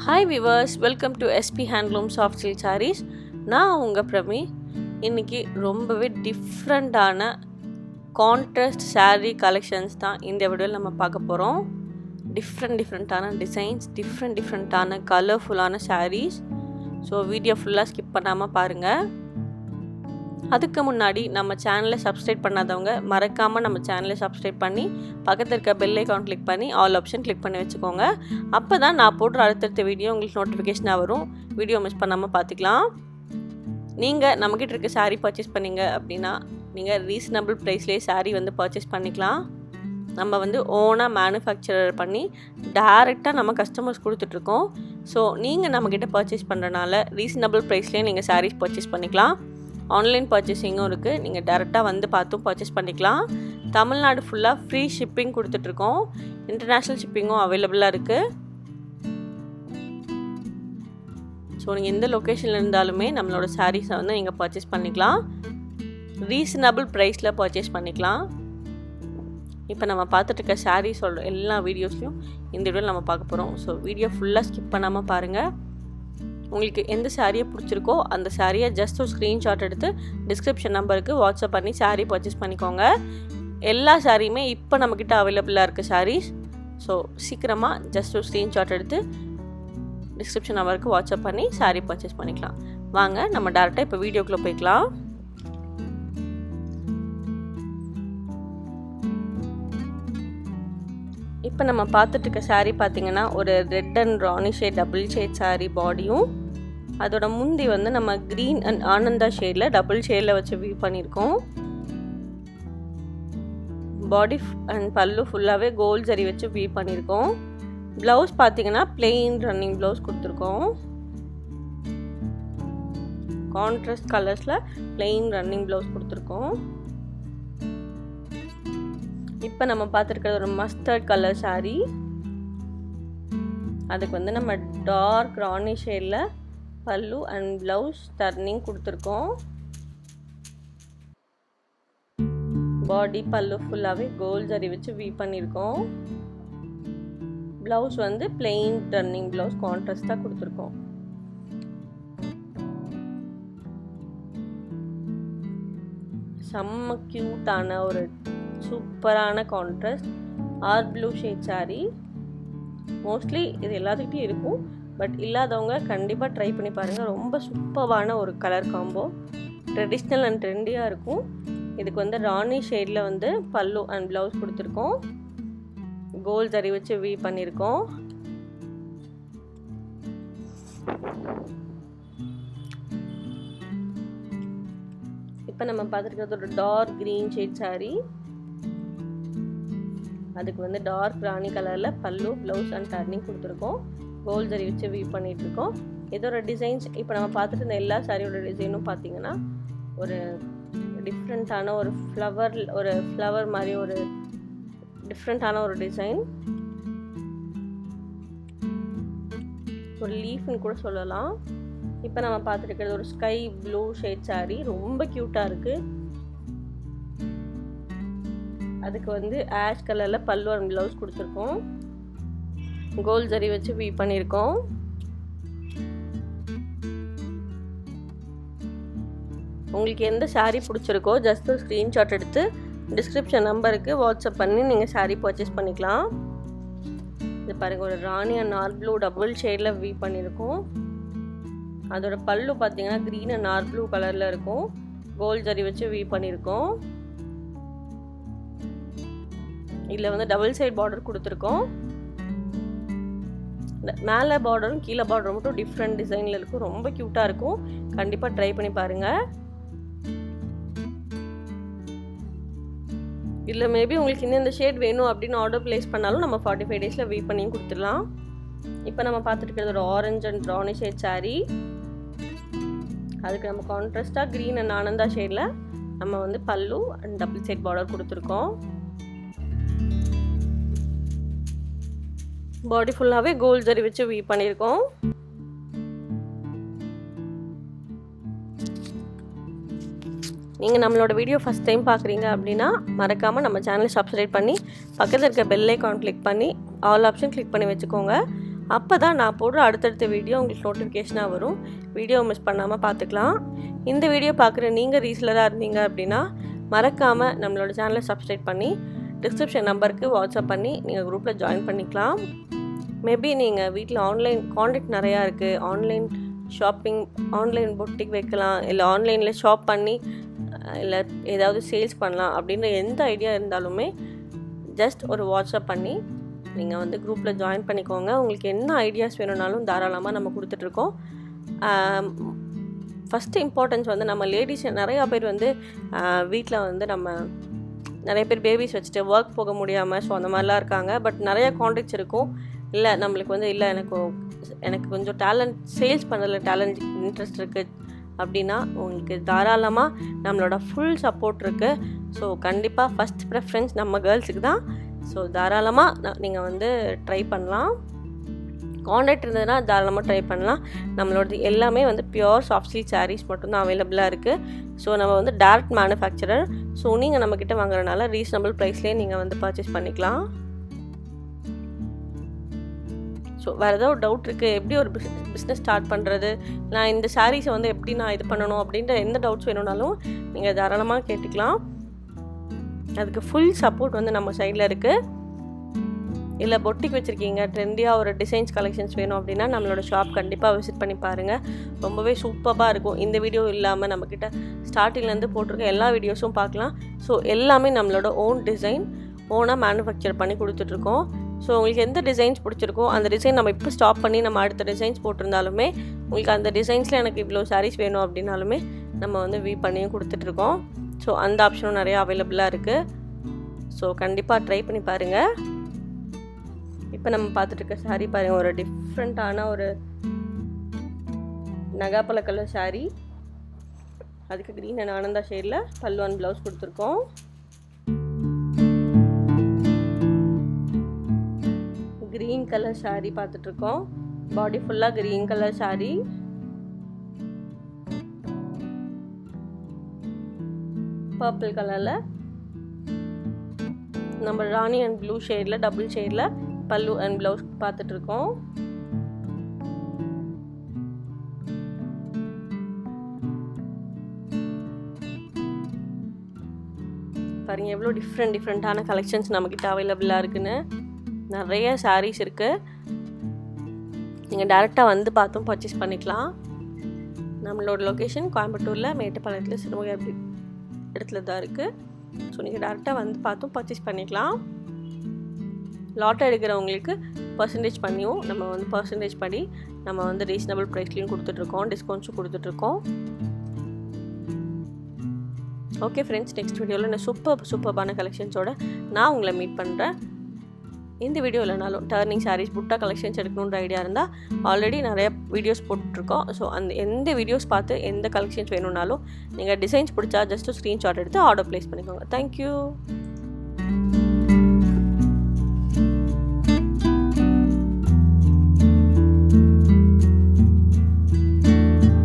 Hi viewers, welcome to SP Handloom Sarees. நான் உங்கள் பிரமி. இன்றைக்கி ரொம்பவே டிஃப்ரெண்ட்டான கான்ட்ராஸ்ட் saree கலெக்ஷன்ஸ் தான் இந்த வீடியோவில் நம்ம பார்க்க போகிறோம். டிஃப்ரெண்ட்டான டிசைன்ஸ், டிஃப்ரெண்ட்டான கலர்ஃபுல்லான sarees. ஸோ வீடியோ ஃபுல்லாக ஸ்கிப் பண்ணாமல் பாருங்கள். அதுக்கு முன்னாடி நம்ம சேனலை சப்ஸ்கிரைப் பண்ணாதவங்க மறக்காமல் நம்ம சேனலை சப்ஸ்கிரைப் பண்ணி பக்கத்தில் இருக்க பெல் ஐக்கான் கிளிக் பண்ணி ஆல் ஆப்ஷன் கிளிக் பண்ணி வச்சுக்கோங்க. அப்போ தான் நான் போடுற அடுத்தடுத்த வீடியோ உங்களுக்கு நோட்டிஃபிகேஷனாக வரும். வீடியோ மிஸ் பண்ணாமல் பார்த்துக்கலாம். நீங்கள் நம்மக்கிட்ட இருக்க saree பர்ச்சேஸ் பண்ணிங்க அப்படின்னா நீங்கள் ரீசனபிள் ப்ரைஸ்லேயே saree வந்து பர்ச்சேஸ் பண்ணிக்கலாம். நம்ம வந்து ஓனாக மேனுஃபேக்சரர் பண்ணி டைரெக்டாக நம்ம கஸ்டமர்ஸ் கொடுத்துட்ருக்கோம். ஸோ நீங்கள் நம்மக்கிட்ட பர்ச்சேஸ் பண்ணுறனால ரீசனபிள் ப்ரைஸ்லேயே நீங்கள் sarees பர்ச்சேஸ் பண்ணிக்கலாம். ஆன்லைன் பர்ச்சேசிங்கும் இருக்குது. நீங்கள் டேரெக்டாக வந்து பார்த்தும் பர்ச்சேஸ் பண்ணிக்கலாம். தமிழ்நாடு ஃபுல்லாக ஃப்ரீ ஷிப்பிங் கொடுத்துட்ருக்கோம். இன்டர்நேஷ்னல் ஷிப்பிங்கும் அவைலபிளாக இருக்குது. ஸோ நீங்கள் எந்த லொக்கேஷனில் இருந்தாலுமே நம்மளோட சாரீஸை வந்து நீங்கள் பர்ச்சேஸ் பண்ணிக்கலாம். ரீசனபிள் ப்ரைஸில் பர்ச்சேஸ் பண்ணிக்கலாம். இப்போ நம்ம பார்த்துட்ருக்க சாரீஸோட எல்லா வீடியோஸ்லையும் இந்த வீடியோவில் நம்ம பார்க்க போகிறோம். ஸோ வீடியோ ஃபுல்லாக ஸ்கிப் பண்ணாமல் பாருங்கள். உங்களுக்கு எந்த சாரியை பிடிச்சிருக்கோ அந்த சாரியை ஜஸ்ட் ஒரு ஸ்க்ரீன்ஷாட் எடுத்து டிஸ்கிரிப்ஷன் நம்பருக்கு வாட்ஸ்அப் பண்ணி சாரீ பர்ச்சேஸ் பண்ணிக்கோங்க. எல்லா சாரியுமே இப்போ நம்மக்கிட்ட அவைலபிளாக இருக்குது சாரீஸ். ஸோ சீக்கிரமாக ஜஸ்ட் ஒரு ஸ்க்ரீன்ஷாட் எடுத்து டிஸ்கிரிப்ஷன் நம்பருக்கு வாட்ஸ்அப் பண்ணி சாரீ பர்ச்சேஸ் பண்ணிக்கலாம். வாங்க நம்ம டேரெக்டாக இப்போ வீடியோக்குள்ளே போய்க்கலாம். இப்போ நம்ம பார்த்துட்டு இருக்க சாரீ பார்த்திங்கன்னா ஒரு red and Rani shade double shade sari பாடியும், அதோட முந்தி வந்து நம்ம க்ரீன் அண்ட் ஆனந்தா ஷேடில் டபுள் ஷேடில் வச்சு வியூ பண்ணியிருக்கோம். பாடி அண்ட் பல்லு ஃபுல்லாகவே கோல்ட் ஜரி வச்சு வியூ பண்ணியிருக்கோம். ப்ளவுஸ் பார்த்திங்கன்னா பிளெயின் ரன்னிங் ப்ளவுஸ் கொடுத்துருக்கோம். கான்ட்ராஸ்ட் கலர்ஸில் பிளெயின் ரன்னிங் ப்ளவுஸ் கொடுத்துருக்கோம். இப்போ நம்ம பார்த்துருக்கிறது ஒரு மஸ்டர்ட் கலர் சாரீ. அதுக்கு வந்து நம்ம டார்க் ராணி ஷேடில் பல்லு அண்ட் ப்ளவுஸ் டர்னிங் கொடுத்துருக்கோம். பாடி பல்லு ஃபுல்லாகவே கோல்ட் ஜரி வச்சு வீ பண்ணியிருக்கோம். ப்ளவுஸ் வந்து பிளெயின் டர்னிங் ப்ளவுஸ் கான்ட்ராஸ்டாக கொடுத்துருக்கோம். செம்ம க்யூட்டான ஒரு சூப்பரான contrast or blue shade sari. Mostly இது எல்லாத்துக்கிட்டையும் இருக்கும், பட் இல்லாதவங்க கண்டிப்பாக ட்ரை பண்ணி பாருங்கள். ரொம்ப சூப்பரான ஒரு கலர் காம்போ, ட்ரெடிஷ்னல் அண்ட் ட்ரெண்டியாக இருக்கும். இதுக்கு வந்து ராணி ஷேடில் வந்து பல்லு அண்ட் ப்ளவுஸ் கொடுத்துருக்கோம். கோல்ட் ஜரி வச்சு வீ பண்ணியிருக்கோம். இப்போ நம்ம பார்த்துருக்கிறது ஒரு டார்க் க்ரீன் ஷேட் சாரீ. அதுக்கு வந்து டார்க் ராணி கலரில் பல்லு ப்ளவுஸ் அண்ட் டர்னிங் கொடுத்துருக்கோம். கோல்ட் ஜரி வச்சு வீவ் பண்ணிகிட்ருக்கோம். இதோட டிசைன்ஸ் இப்போ நம்ம பார்த்துட்டு இருந்த எல்லா சாரியோட டிசைனும் பார்த்திங்கன்னா ஒரு டிஃப்ரெண்ட்டான ஒரு ஃப்ளவர் மாதிரி ஒரு டிஃப்ரெண்ட்டான ஒரு டிசைன், ஒரு லீஃப்னு கூட சொல்லலாம். இப்போ நம்ம பார்த்துருக்கிறது ஒரு ஸ்கை ப்ளூ ஷேட் சாரீ. ரொம்ப க்யூட்டாக இருக்குது. அதுக்கு வந்து ஆஷ் கலரில் பல்லு அண்ட் ப்ளவுஸ் கொடுத்துருக்கோம். கோல்ட் ஜரி வச்சு வீ பண்ணியிருக்கோம். உங்களுக்கு எந்த சாரீ பிடிச்சிருக்கோ ஜஸ்ட் ஒரு ஸ்க்ரீன்ஷாட் எடுத்து டிஸ்கிரிப்ஷன் நம்பருக்கு வாட்ஸ்அப் பண்ணி நீங்கள் சாரீ பர்ச்சேஸ் பண்ணிக்கலாம். இது பாருங்கள், ஒரு ராணி அண்ட் நார் ப்ளூ டபுள் ஷேடில் வீ பண்ணியிருக்கோம். அதோட பல்லு பார்த்தீங்கன்னா க்ரீன் அண்ட் நார் ப்ளூ கலரில் இருக்கும். கோல்ட் ஜரி வச்சு வீ பண்ணியிருக்கோம். இதில் வந்து டபுள் சைட் பார்டர் கொடுத்துருக்கோம். மேலே பார்டரும் கீழே பார்டரும் மட்டும் டிஃப்ரெண்ட் டிசைனில் இருக்கும். ரொம்ப க்யூட்டாக இருக்கும். கண்டிப்பாக ட்ரை பண்ணி பாருங்கள். இதில் மேபி உங்களுக்கு இன்னும் இந்த ஷேட் வேணும் அப்படின்னு ஆர்டர் ப்ளேஸ் பண்ணாலும் நம்ம 45 டேஸில் வெயிட் பண்ணியும் கொடுத்துடலாம். இப்போ நம்ம பார்த்துட்டு ஒரு orange and brownie shade sari. அதுக்கு நம்ம கான்ட்ராஸ்டாக க்ரீன் அண்ட் ஆனந்தா ஷேடில் நம்ம வந்து பல்லு அண்ட் டபுள் சைட் பார்டர் கொடுத்துருக்கோம். பாடி ஃபுல்லாகவே கோல்ட் ஜரி வச்சு வீ பண்ணியிருக்கோம். நீங்கள் நம்மளோட வீடியோ ஃபஸ்ட் டைம் பார்க்குறீங்க அப்படின்னா மறக்காமல் நம்ம சேனலை சப்ஸ்கிரைப் பண்ணி பக்கத்தில் இருக்க பெல் ஐக்கான் கிளிக் பண்ணி ஆல் ஆப்ஷன் கிளிக் பண்ணி வச்சுக்கோங்க. அப்போ தான் நான் போடுற அடுத்தடுத்த வீடியோ உங்களுக்கு நோட்டிஃபிகேஷனாக வரும். வீடியோ மிஸ் பண்ணாமல் பார்த்துக்கலாம். இந்த வீடியோ பார்க்குற நீங்கள் ரீசெலராக இருந்தீங்க அப்படின்னா மறக்காமல் நம்மளோட சேனலை சப்ஸ்கிரைப் பண்ணி டிஸ்கிரிப்ஷன் நம்பருக்கு வாட்ஸ்அப் பண்ணி நீங்கள் குரூப்பில் ஜாயின் பண்ணிக்கலாம். மேபி நீங்கள் வீட்டில் ஆன்லைன் கான்டாக்ட் நிறையா இருக்குது, ஆன்லைன் ஷாப்பிங், ஆன்லைன் பொட்டிக் வைக்கலாம், இல்லை ஆன்லைனில் ஷாப் பண்ணி இல்லை ஏதாவது சேல்ஸ் பண்ணலாம் அப்படின்ற எந்த ஐடியா இருந்தாலுமே ஜஸ்ட் ஒரு வாட்ஸ்அப் பண்ணி நீங்கள் வந்து குரூப்பில் ஜாயின் பண்ணிக்கோங்க. உங்களுக்கு என்ன ஐடியாஸ் வேணும்னாலும் தாராளமாக நம்ம கொடுத்துட்ருக்கோம். ஃபஸ்ட்டு இம்பார்ட்டன்ஸ் வந்து நம்ம லேடிஸ் நிறையா பேர் வந்து வீட்டில் வந்து நம்ம நிறைய பேர் பேபிஸ் வச்சுட்டு ஒர்க் போக முடியாமல் ஸோ அந்த மாதிரிலாம் இருக்காங்க. பட் நிறையா கான்டாக்ட்ஸ் இருக்கும். இல்லை நம்மளுக்கு வந்து இல்லை எனக்கு கொஞ்சம் டேலண்ட் சேல்ஸ் பண்ணுறதுல டேலண்ட் இன்ட்ரெஸ்ட் இருக்குது அப்படின்னா உங்களுக்கு தாராளமாக நம்மளோட ஃபுல் சப்போர்ட் இருக்குது. ஸோ கண்டிப்பாக ஃபஸ்ட் ப்ரெஃபரன்ஸ் நம்ம கேர்ள்ஸுக்கு தான். ஸோ தாராளமாக நீங்கள் வந்து ட்ரை பண்ணலாம். கான்டாக்ட் இருந்ததுன்னா தாராளமாக ட்ரை பண்ணலாம். நம்மளோடது எல்லாமே வந்து பியோர் சாஃப்ட் சில்க் சாரீஸ் மட்டும்தான் அவைலபிளாக இருக்குது. ஸோ நம்ம வந்து டேரக்ட் மேனுஃபேக்சரர். ஸோ நீங்கள் நம்மக்கிட்ட வாங்குறதுனால ரீசனபிள் ப்ரைஸ்லேயே நீங்கள் வந்து பர்ச்சேஸ் பண்ணிக்கலாம். ஸோ வேறு ஏதாவது டவுட் இருக்குது, எப்படி ஒரு பிஸ்னஸ் ஸ்டார்ட் பண்ணுறது, நான் இந்த சாரீஸை வந்து எப்படி நான் இது பண்ணணும் அப்படின்ற எந்த டவுட்ஸ் வேணும்னாலும் நீங்கள் தாராளமாக கேட்டுக்கலாம். அதுக்கு ஃபுல் சப்போர்ட் வந்து நம்ம சைடில் இருக்குது. இல்லை பொட்டிக் வச்சுருக்கீங்க, ட்ரெண்டியாக ஒரு டிசைன்ஸ் கலெக்ஷன்ஸ் வேணும் அப்படின்னா நம்மளோட ஷாப் கண்டிப்பாக விசிட் பண்ணி பாருங்கள். ரொம்பவே சூப்பராக இருக்கும். இந்த வீடியோ இல்லாமல் நம்மக்கிட்ட ஸ்டார்டிங்லேருந்து போட்டிருக்க எல்லா வீடியோஸும் பார்க்கலாம். ஸோ எல்லாமே நம்மளோட ஓன் டிசைன், ஓனாக மேனுஃபேக்சர் பண்ணி கொடுத்துட்ருக்கோம். ஸோ உங்களுக்கு எந்த டிசைன்ஸ் பிடிச்சிருக்கோ அந்த டிசைன் நம்ம இப்போ ஸ்டாப் பண்ணி நம்ம அடுத்த டிசைன்ஸ் போட்டிருந்தாலுமே உங்களுக்கு அந்த டிசைன்ஸில் எனக்கு இவ்வளோ சாரீஸ் வேணும் அப்படின்னாலுமே நம்ம வந்து பண்ணியும் கொடுத்துட்ருக்கோம். ஸோ அந்த ஆப்ஷனும் நிறையா அவைலபிளாக இருக்குது. ஸோ கண்டிப்பாக ட்ரை பண்ணி பாருங்கள். இப்போ நம்ம பார்த்துட்ருக்க சாரீ பாருங்கள், ஒரு டிஃப்ரெண்ட்டான ஒரு நகாப்பழ கலர் சாரீ. அதுக்கு க்ரீன் அண்ட் ஆனந்தா ஷேடில் பல்லு அண்ட் ப்ளவுஸ் கொடுத்துருக்கோம். க்ரீன் கலர் சாரீ பார்த்துட்ருக்கோம். பாடி ஃபுல்லாக க்ரீன் கலர் சாரீ. பர்பிள் கலரில் நம்ம ராணி அண்ட் ப்ளூ ஷேடில் டபுள் ஷேடில் பல்லு அண்ட் ப்ளவுஸ் பார்த்துட்ருக்கோம். பாருங்கள் எவ்வளோ டிஃப்ரெண்ட்டான கலெக்ஷன்ஸ் நம்மக்கிட்ட அவைலபிளாக இருக்குன்னு. நிறைய சாரீஸ் இருக்குது. நீங்கள் டேரெக்டாக வந்து பார்த்தும் பர்ச்சேஸ் பண்ணிக்கலாம். நம்மளோட லொக்கேஷன் கோயம்புத்தூரில் மேட்டுப்பாளையத்தில் சிறுமுகை அப்படி இடத்துல தான் இருக்குது. ஸோ நீங்கள் டேரெக்டாக வந்து பார்த்தும் பர்ச்சேஸ் பண்ணிக்கலாம். லாட்டாக எடுக்கிறவங்களுக்கு பர்சன்டேஜ் பண்ணியும் நம்ம வந்து பர்சன்டேஜ் படி நம்ம வந்து ரீசனபிள் ப்ரைஸ்லையும் கொடுத்துட்ருக்கோம், டிஸ்கவுண்ட்ஸும் கொடுத்துட்ருக்கோம். ஓகே ஃப்ரெண்ட்ஸ், நெக்ஸ்ட் வீடியோவில் நான் சூப்பர்பான கலெக்ஷன்ஸோடு நான் உங்களை மீட் பண்ணுறேன். இந்த வீடியோ இல்லைனாலும் டர்னிங் சாரீஸ், புட்டா கலெக்ஷன்ஸ் எடுக்கணுன்ற ஐடியா இருந்தால் ஆல்ரெடி நிறைய வீடியோஸ் போட்டுட்ருக்கோம். ஸோ அந்த எந்த வீடியோஸ் பார்த்து எந்த கலெக்ஷன்ஸ் வேணும்னாலும் நீங்கள் டிசைன்ஸ் பிடிச்சா ஜஸ்ட்டு ஸ்க்ரீன்ஷாட் எடுத்து ஆர்டர் ப்ளேஸ் பண்ணிக்கோங்க. தேங்க்யூ.